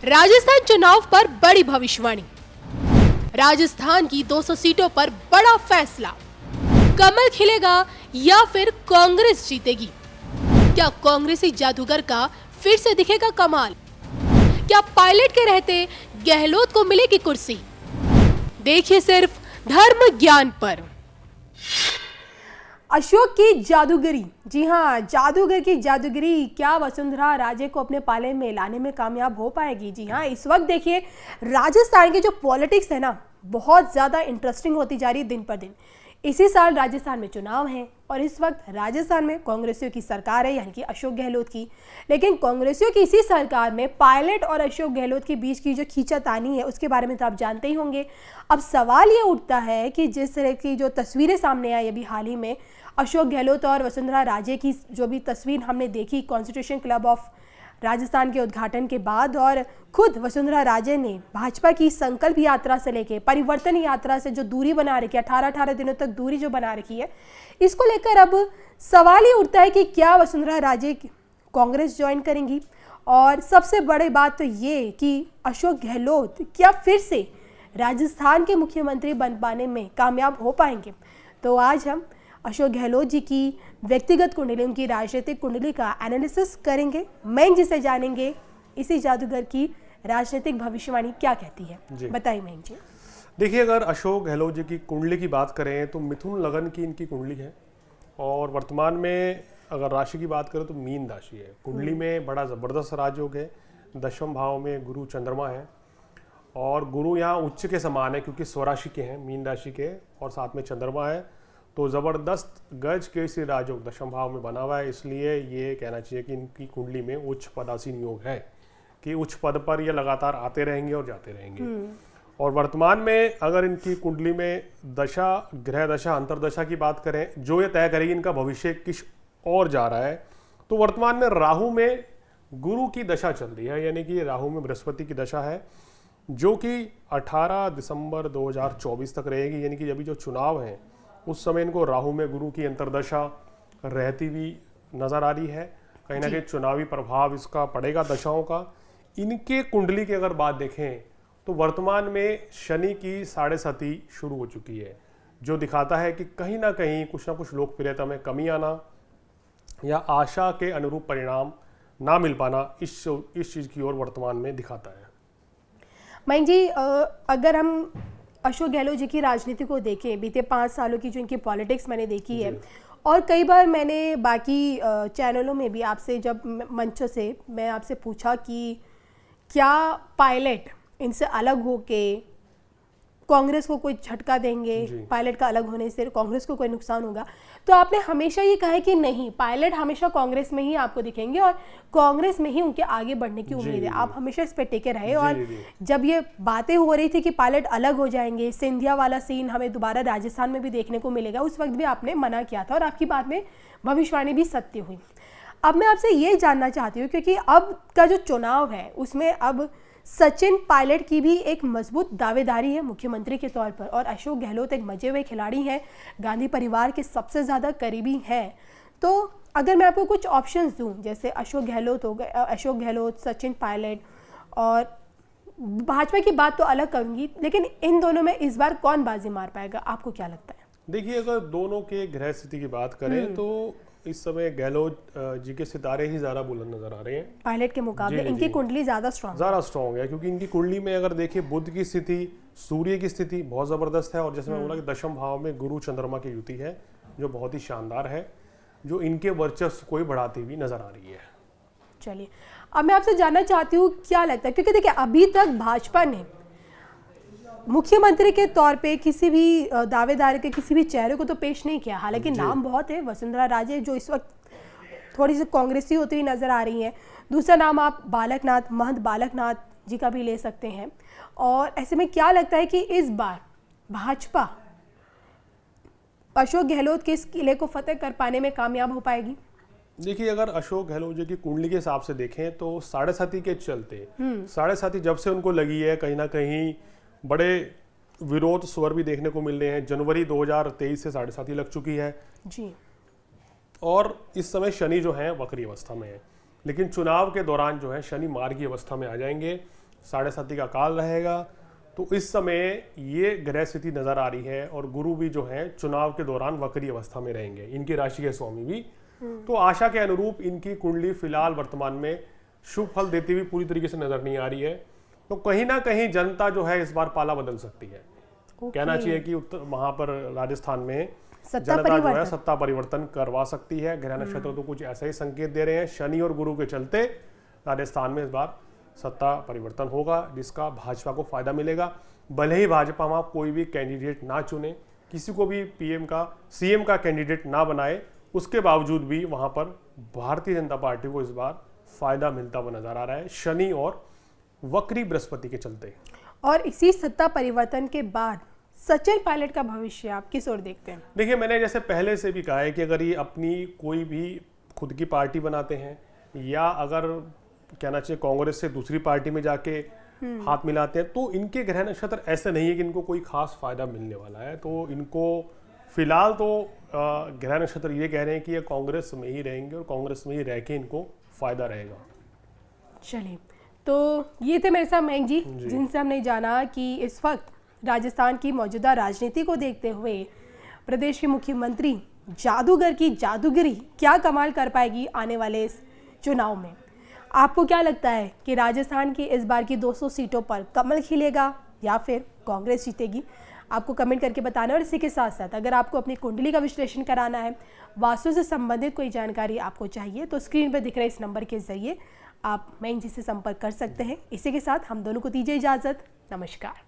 राजस्थान चुनाव पर बड़ी भविष्यवाणी। राजस्थान की 200 सीटों पर बड़ा फैसला। कमल खिलेगा या फिर कांग्रेस जीतेगी? क्या कांग्रेसी जादूगर का फिर से दिखेगा कमाल? क्या पायलट के रहते गहलोत को मिलेगी कुर्सी? देखिए सिर्फ धर्म ज्ञान पर। अशोक की जादूगरी, जी हाँ, जादूगर की जादूगरी क्या वसुंधरा राजे को अपने पाले में लाने में कामयाब हो पाएगी? जी हाँ, इस वक्त देखिए राजस्थान की जो पॉलिटिक्स है ना, बहुत ज़्यादा इंटरेस्टिंग होती जा रही है दिन पर दिन। इसी साल राजस्थान में चुनाव हैं और इस वक्त राजस्थान में कांग्रेसियों की सरकार है, यानी कि अशोक गहलोत की। लेकिन कांग्रेसियों की इसी सरकार में पायलट और अशोक गहलोत के बीच की जो खींचातानी है उसके बारे में तो आप जानते ही होंगे। अब सवाल ये उठता है कि जिस तरह की जो तस्वीरें सामने आई अभी हाल ही में, अशोक गहलोत और वसुंधरा राजे की जो भी तस्वीर हमने देखी कॉन्स्टिट्यूशन क्लब ऑफ राजस्थान के उद्घाटन के बाद, और खुद वसुंधरा राजे ने भाजपा की संकल्प यात्रा से लेके परिवर्तन यात्रा से जो दूरी बना रखी है, 18 दिनों तक दूरी जो बना रखी है, इसको लेकर अब सवाल ये उठता है कि क्या वसुंधरा राजे कांग्रेस ज्वाइन करेंगी? और सबसे बड़ी बात तो ये कि अशोक गहलोत क्या फिर से राजस्थान के मुख्यमंत्री बन पाने में कामयाब हो पाएंगे? तो आज हम अशोक गहलोत जी की व्यक्तिगत कुंडली, उनकी राजनीतिक कुंडली का एनालिसिस करेंगे। मयंक जी से जानेंगे इसी जादूगर की राजनीतिक भविष्यवाणी क्या कहती है। बताइए मयंक जी। देखिए, अगर अशोक गहलोत जी की कुंडली की बात करें तो मिथुन लगन की इनकी कुंडली है और वर्तमान में अगर राशि की बात करें तो मीन राशि है। कुंडली में बड़ा ज़बरदस्त राजयोग है। दशम भाव में गुरु चंद्रमा है और गुरु यहाँ उच्च के समान है क्योंकि स्वराशि के हैं, मीन राशि के, और साथ में चंद्रमा है। तो ज़बरदस्त गज के इसी राजयोग दशम भाव में बना हुआ है, इसलिए ये कहना चाहिए कि इनकी कुंडली में उच्च पदासीन योग है कि उच्च पद पर ये लगातार आते रहेंगे और जाते रहेंगे। और वर्तमान में अगर इनकी कुंडली में दशा, ग्रह दशा, अंतरदशा की बात करें जो ये तय करेगी इनका भविष्य किस और जा रहा है, तो वर्तमान में राहु में गुरु की दशा चल रही है, यानी कि राहु में बृहस्पति की दशा है जो कि 18 दिसंबर 2024 तक रहेगी। यानी कि अभी जो चुनाव है उस समय इनको राहु में गुरु की अंतरदशा रहती हुई नजर आ रही है। कहीं ना कहीं चुनावी प्रभाव इसका पड़ेगा दशाओं का। इनके कुंडली की अगर बात देखें तो वर्तमान में शनि की 7.5 शुरू हो चुकी है, जो दिखाता है कि कहीं ना कुछ लोकप्रियता में कमी आना या आशा के अनुरूप परिणाम ना मिल पाना इस चीज़ की ओर वर्तमान में दिखाता है। मयंक जी, अगर हम अशोक गहलोत जी की राजनीति को देखें, बीते 5 सालों की जो इनकी पॉलिटिक्स मैंने देखी है, और कई बार मैंने बाकी चैनलों में भी आपसे, जब मंचों से मैं आपसे पूछा कि क्या पायलट इनसे अलग होके कांग्रेस को कोई झटका देंगे, पायलट का अलग होने से कांग्रेस को कोई नुकसान होगा, तो आपने हमेशा ये कहा है कि नहीं, पायलट हमेशा कांग्रेस में ही आपको दिखेंगे और कांग्रेस में ही उनके आगे बढ़ने की उम्मीद है। आप हमेशा इस पे टिके रहे। और जब ये बातें हो रही थी कि पायलट अलग हो जाएंगे, सिंधिया वाला सीन हमें दोबारा राजस्थान में भी देखने को मिलेगा, उस वक्त भी आपने मना किया था और आपकी बात में भविष्यवाणी भी सत्य हुई। अब मैं आपसे ये जानना चाहती हूँ क्योंकि अब का जो चुनाव है उसमें अब सचिन पायलट की भी एक मजबूत दावेदारी है मुख्यमंत्री के तौर पर, और अशोक गहलोत एक मजे हुए खिलाड़ी हैं, गांधी परिवार के सबसे ज़्यादा करीबी हैं। तो अगर मैं आपको कुछ ऑप्शंस दूं, जैसे अशोक गहलोत हो गए, अशोक गहलोत, सचिन पायलट, और भाजपा की बात तो अलग करूंगी, लेकिन इन दोनों में इस बार कौन बाजी मार पाएगा, आपको क्या लगता है? देखिए, अगर दोनों के ग्रह स्थिति की बात करें तो इस समय गहलोत जी के सितारे ही ज्यादा बुलंद नजर आ रहे हैं पायलट के मुकाबले। इनकी कुंडली ज्यादा स्ट्रॉन्ग है क्योंकि इनकी कुंडली में अगर देखिए बुध की स्थिति, सूर्य की स्थिति बहुत जबरदस्त है, और जैसे मैं बोला कि दशम भाव में गुरु चंद्रमा की युति है जो बहुत ही शानदार है, जो इनके वर्चस्व को ही बढ़ाती हुई नजर आ रही है। चलिए, अब मैं आपसे जानना चाहती हूँ क्या लगता है, क्योंकि देखिए अभी तक भाजपा ने मुख्यमंत्री के तौर पे किसी भी दावेदार के किसी भी चेहरे को तो पेश नहीं किया। हालांकि नाम बहुत है, वसुंधरा राजे जो इस वक्त थोड़ी सी कांग्रेसी होती हुई नजर आ रही हैं। दूसरा नाम आप बालकनाथ, महंत बालकनाथ जी का भी ले सकते हैं। और ऐसे में क्या लगता है कि इस बार भाजपा अशोक गहलोत के इस किले को फतेह कर पाने में कामयाब हो पाएगी? देखिए, अगर अशोक गहलोत जी की कुंडली के हिसाब से देखें तो 7.5 के चलते 7.5 जब से उनको लगी है, कहीं ना कहीं बड़े विरोध स्वर भी देखने को मिल रहे हैं। जनवरी 2023 से 7.5 लग चुकी है जी, और इस समय शनि जो है वक्री अवस्था में है, लेकिन चुनाव के दौरान जो है शनि मार्गी अवस्था में आ जाएंगे। साढ़े का काल रहेगा। तो इस समय ये ग्रह स्थिति नजर आ रही है और गुरु भी जो है चुनाव के दौरान वक्री अवस्था में रहेंगे, इनकी राशि के स्वामी भी। तो आशा के अनुरूप इनकी कुंडली फिलहाल वर्तमान में शुभ फल देती हुई पूरी तरीके से नजर नहीं आ रही है। तो कहीं ना कहीं जनता जो है इस बार पाला बदल सकती है। कहना चाहिए कि वहां पर राजस्थान में जनता जो है सत्ता परिवर्तन करवा सकती है। ग्रह नक्षत्र तो कुछ ऐसा ही संकेत दे रहे हैं। शनि और गुरु के चलते राजस्थान में इस बार सत्ता परिवर्तन होगा, जिसका भाजपा को फायदा मिलेगा। भले ही भाजपा वहां कोई भी कैंडिडेट ना चुने, किसी को भी पीएम का सीएम का कैंडिडेट ना बनाए, उसके बावजूद भी वहां पर भारतीय जनता पार्टी को इस बार फायदा मिलता हुआ नजर आ रहा है, शनि और वक्री बृहस्पति के चलते। और इसी सत्ता परिवर्तन के बाद सचिन पायलट का भविष्य आप किस ओर देखते हैं? देखिए, मैंने जैसे पहले से भी कहा है कि अगर ये अपनी कोई भी खुद की पार्टी बनाते हैं या अगर कहना चाहिए कांग्रेस से दूसरी पार्टी में जाके हाथ मिलाते हैं, तो इनके ग्रह नक्षत्र ऐसे नहीं है कि इनको कोई खास फायदा मिलने वाला है। तो इनको फिलहाल तो ग्रह नक्षत्र ये कह रहे हैं कि ये कांग्रेस में ही रहेंगे और कांग्रेस में ही रह के इनको फायदा रहेगा। चलिए, तो ये थे मेरे साथ मयंक जी, जिनसे हमने जाना कि इस वक्त राजस्थान की मौजूदा राजनीति को देखते हुए प्रदेश के मुख्यमंत्री जादूगर की जादूगिरी क्या कमाल कर पाएगी आने वाले इस चुनाव में। आपको क्या लगता है कि राजस्थान की इस बार की 200 सीटों पर कमल खिलेगा या फिर कांग्रेस जीतेगी? आपको कमेंट करके बताना है। और इसी के साथ साथ अगर आपको अपनी कुंडली का विश्लेषण कराना है, वास्तु से संबंधित कोई जानकारी आपको चाहिए, तो स्क्रीन पर दिख रहे इस नंबर के जरिए आप मयंक जी से संपर्क कर सकते हैं। इसी के साथ हम दोनों को दीजिए इजाजत। नमस्कार।